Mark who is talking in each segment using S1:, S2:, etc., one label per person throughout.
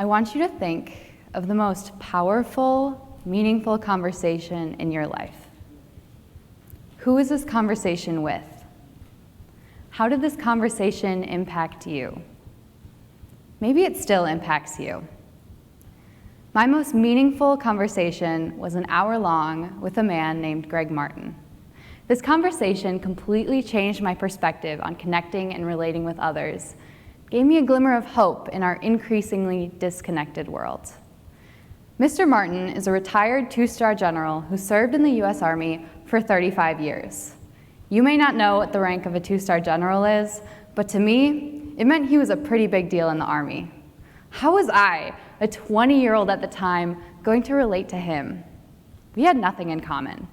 S1: I want you to think of the most powerful, meaningful conversation in your life. Who is this conversation with? How did this conversation impact you? Maybe it still impacts you. My most meaningful conversation was an hour long with a man named Greg Martin. This conversation completely changed my perspective on connecting and relating with others, gave me a glimmer of hope in our increasingly disconnected world. Mr. Martin is a retired 2-star general who served in the U.S. Army for 35 years. You may not know what the rank of a 2-star general is, but to me, it meant he was a pretty big deal in the Army. How was I, a 20-year-old at the time, going to relate to him? We had nothing in common.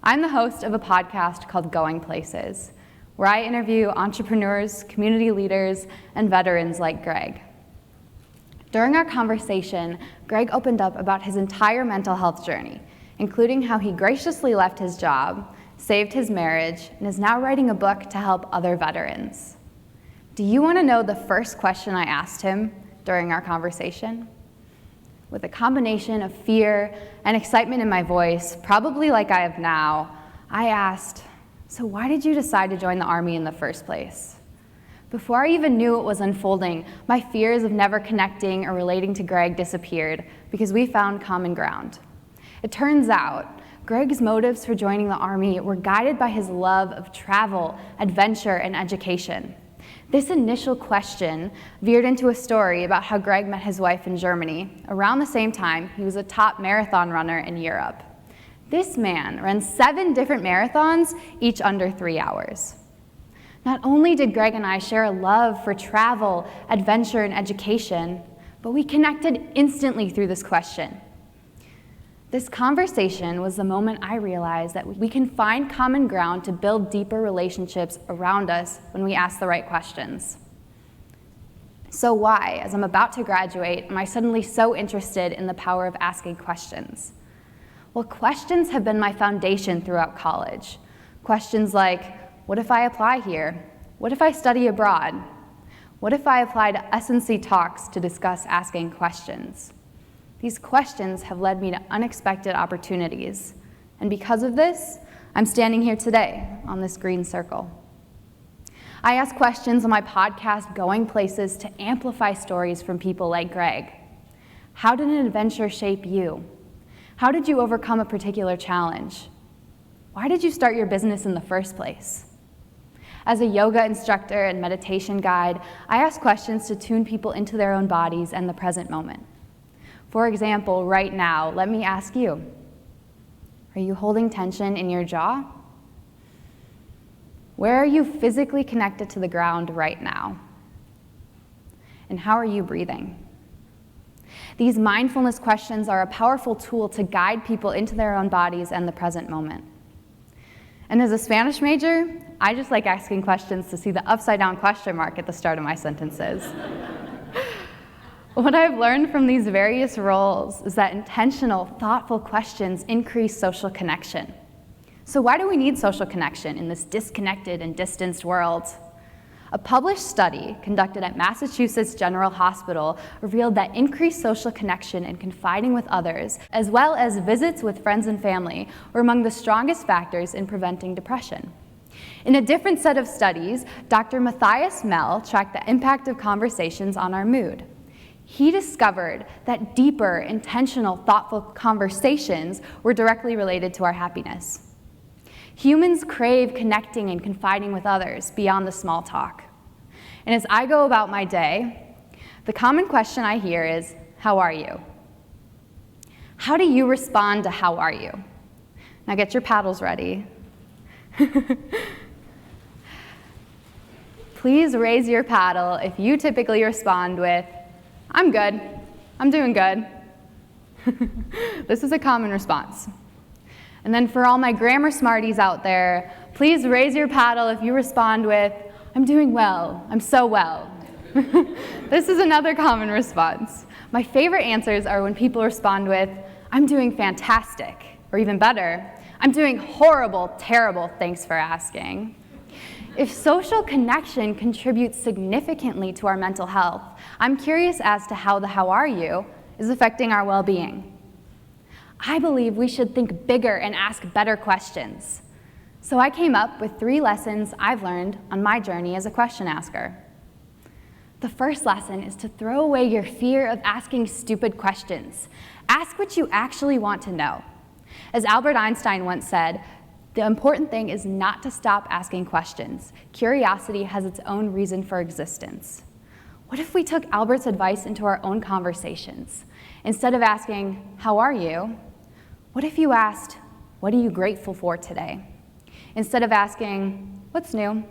S1: I'm the host of a podcast called Going Places, where I interview entrepreneurs, community leaders, and veterans like Greg. During our conversation, Greg opened up about his entire mental health journey, including how he graciously left his job, saved his marriage, and is now writing a book to help other veterans. Do you want to know the first question I asked him during our conversation? With a combination of fear and excitement in my voice, probably like I have now, I asked, "So why did you decide to join the Army in the first place?" Before I even knew what was unfolding, my fears of never connecting or relating to Greg disappeared because we found common ground. It turns out, Greg's motives for joining the Army were guided by his love of travel, adventure, and education. This initial question veered into a story about how Greg met his wife in Germany. Around the same time, he was a top marathon runner in Europe. This man ran 7 different marathons, each under 3 hours. Not only did Greg and I share a love for travel, adventure, and education, but we connected instantly through this question. This conversation was the moment I realized that we can find common ground to build deeper relationships around us when we ask the right questions. So why, as I'm about to graduate, am I suddenly so interested in the power of asking questions? Well, questions have been my foundation throughout college. Questions like, what if I apply here? What if I study abroad? What if I apply to SNCtalks to discuss asking questions? These questions have led me to unexpected opportunities. And because of this, I'm standing here today on this green circle. I ask questions on my podcast, Going Places, to amplify stories from people like Greg. How did an adventure shape you? How did you overcome a particular challenge? Why did you start your business in the first place? As a yoga instructor and meditation guide, I ask questions to tune people into their own bodies and the present moment. For example, right now, let me ask you, are you holding tension in your jaw? Where are you physically connected to the ground right now? And how are you breathing? These mindfulness questions are a powerful tool to guide people into their own bodies and the present moment. And as a Spanish major, I just like asking questions to see the upside-down question mark at the start of my sentences. What I've learned from these various roles is that intentional, thoughtful questions increase social connection. So why do we need social connection in this disconnected and distanced world? A published study conducted at Massachusetts General Hospital revealed that increased social connection and confiding with others, as well as visits with friends and family, were among the strongest factors in preventing depression. In a different set of studies, Dr. Matthias Mell tracked the impact of conversations on our mood. He discovered that deeper, intentional, thoughtful conversations were directly related to our happiness. Humans crave connecting and confiding with others beyond the small talk. And as I go about my day, the common question I hear is, how are you? How do you respond to how are you? Now get your paddles ready. Please raise your paddle if you typically respond with, I'm good, I'm doing good. This is a common response. And then for all my grammar smarties out there, please raise your paddle if you respond with, I'm doing well, I'm so well. This is another common response. My favorite answers are when people respond with, I'm doing fantastic, or even better, I'm doing horrible, terrible, thanks for asking. If social connection contributes significantly to our mental health, I'm curious as to how the "how are you" is affecting our well-being. I believe we should think bigger and ask better questions. So I came up with 3 lessons I've learned on my journey as a question asker. The first lesson is to throw away your fear of asking stupid questions. Ask what you actually want to know. As Albert Einstein once said, the important thing is not to stop asking questions. Curiosity has its own reason for existence. What if we took Albert's advice into our own conversations? Instead of asking, "How are you?" what if you asked, "What are you grateful for today?" Instead of asking, "What's new?"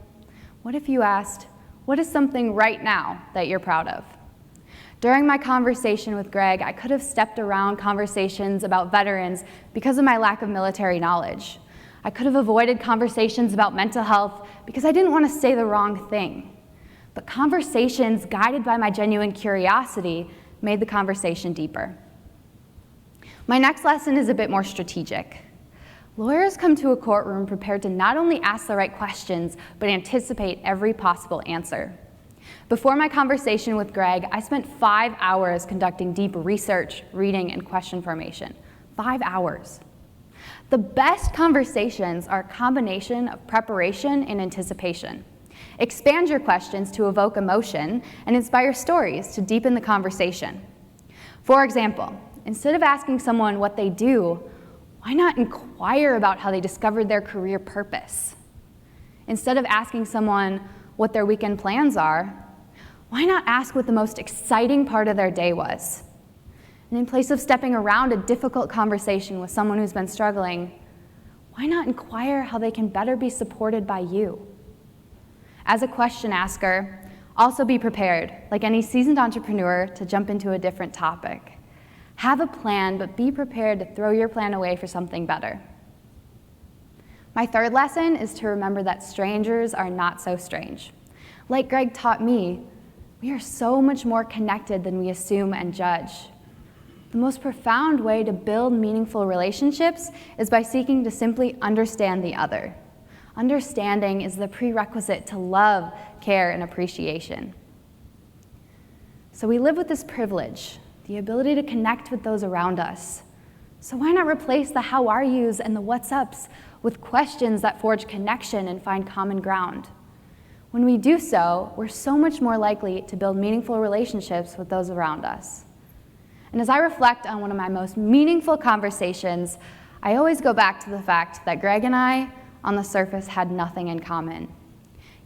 S1: what if you asked, "What is something right now that you're proud of?" During my conversation with Greg, I could have stepped around conversations about veterans because of my lack of military knowledge. I could have avoided conversations about mental health because I didn't want to say the wrong thing. But conversations guided by my genuine curiosity made the conversation deeper. My next lesson is a bit more strategic. Lawyers come to a courtroom prepared to not only ask the right questions, but anticipate every possible answer. Before my conversation with Greg, I spent 5 hours conducting deep research, reading, and question formation. 5 hours. The best conversations are a combination of preparation and anticipation. Expand your questions to evoke emotion and inspire stories to deepen the conversation. For example, instead of asking someone what they do, why not inquire about how they discovered their career purpose? Instead of asking someone what their weekend plans are, why not ask what the most exciting part of their day was? And in place of stepping around a difficult conversation with someone who's been struggling, why not inquire how they can better be supported by you? As a question asker, also be prepared, like any seasoned entrepreneur, to jump into a different topic. Have a plan, but be prepared to throw your plan away for something better. My third lesson is to remember that strangers are not so strange. Like Greg taught me, we are so much more connected than we assume and judge. The most profound way to build meaningful relationships is by seeking to simply understand the other. Understanding is the prerequisite to love, care, and appreciation. So we live with this privilege, the ability to connect with those around us. So why not replace the "how are yous" and the "what's ups" with questions that forge connection and find common ground? When we do so, we're so much more likely to build meaningful relationships with those around us. And as I reflect on one of my most meaningful conversations, I always go back to the fact that Greg and I, on the surface, had nothing in common.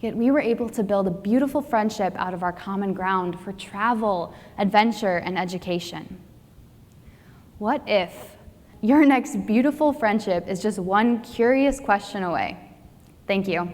S1: Yet we were able to build a beautiful friendship out of our common ground for travel, adventure, and education. What if your next beautiful friendship is just one curious question away? Thank you.